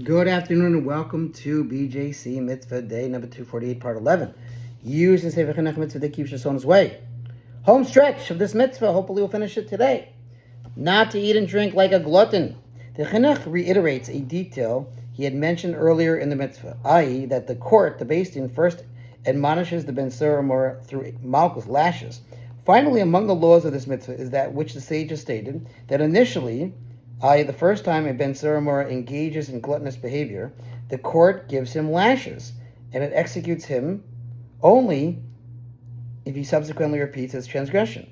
Good afternoon and welcome to BJC Mitzvah Day number 248, part 11. Use in Sefer Hachinuch Mitzvah that keeps your son's way. Home stretch of this mitzvah, hopefully we'll finish it today. Not to eat and drink like a glutton. The Chinuch reiterates a detail he had mentioned earlier in the mitzvah, i.e. that the court, the Beis Din, first admonishes the Ben Surah through Malchus, lashes. Finally, among the laws of this mitzvah is that which the sages stated, that initially, i.e. the first time a Ben Surah engages in gluttonous behavior, the court gives him lashes, and it executes him only if he subsequently repeats his transgression.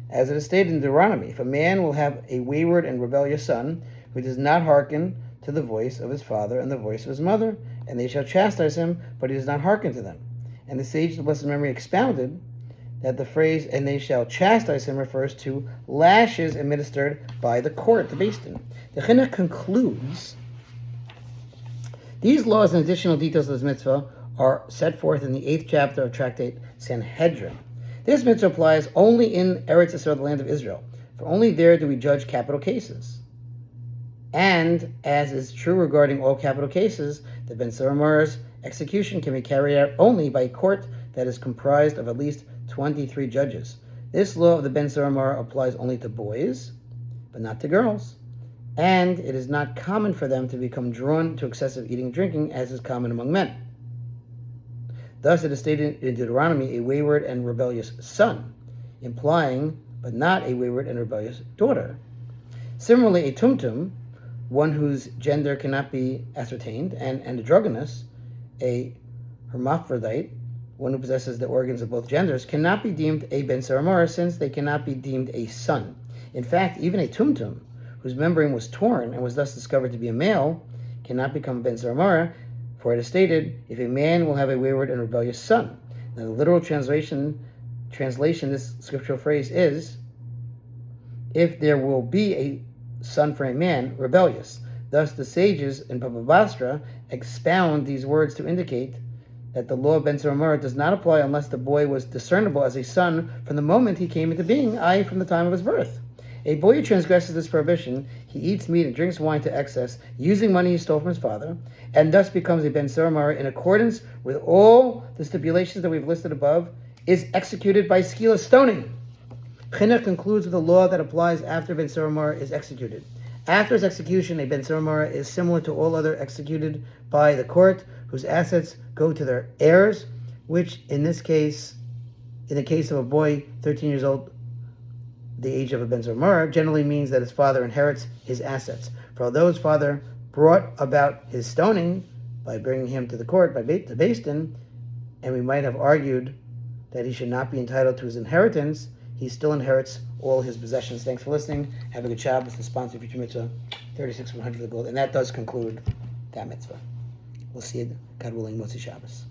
As it is stated in Deuteronomy, if a man will have a wayward and rebellious son who does not hearken to the voice of his father and the voice of his mother, and they shall chastise him, but he does not hearken to them. And the sage of the blessed memory expounded that the phrase, and they shall chastise him, refers to lashes administered by the court, the Beis Din. The Chinuch concludes, these laws and additional details of this mitzvah are set forth in the 8th chapter of Tractate Sanhedrin. This mitzvah applies only in Eretz Yisrael, the land of Israel, for only there do we judge capital cases. And, as is true regarding all capital cases, the Ben Surah's execution can be carried out only by a court that is comprised of at least 23 judges. This law of the Ben Surah applies only to boys, but not to girls. And it is not common for them to become drawn to excessive eating and drinking, as is common among men. Thus, it is stated in Deuteronomy, a wayward and rebellious son, implying, but not a wayward and rebellious daughter. Similarly, a tumtum, one whose gender cannot be ascertained, and androgynous, a hermaphrodite, one who possesses the organs of both genders, cannot be deemed a Ben Surah since they cannot be deemed a son. In fact, even a tumtum, whose membrane was torn and was thus discovered to be a male, cannot become a Ben Surah, for it is stated, if a man will have a wayward and rebellious son. Now, the literal translation, this scriptural phrase is, if there will be a son for a man, rebellious. Thus, the sages in Baba Basra expound these words to indicate that the law of Ben Surah does not apply unless the boy was discernible as a son from the moment he came into being, i.e. from the time of his birth. A boy who transgresses this prohibition, he eats meat and drinks wine to excess, using money he stole from his father, and thus becomes a Ben Surah in accordance with all the stipulations that we've listed above, is executed by skila stoning. Chinuch concludes with a law that applies after Ben Surah is executed. After his execution, a Ben Surah is similar to all other executed by the court, whose assets go to their heirs, which in this case, in the case of a boy 13 years old, the age of a Ben Surah, generally means that his father inherits his assets. For although his father brought about his stoning by bringing him to the court, by the Beis Din, and we might have argued that he should not be entitled to his inheritance, he still inherits all his possessions. Thanks for listening. Have a good Shabbos. The sponsor of future mitzvah, 36 100 of the gold. And that does conclude that mitzvah. We'll see you, God willing, Motzi Shabbos.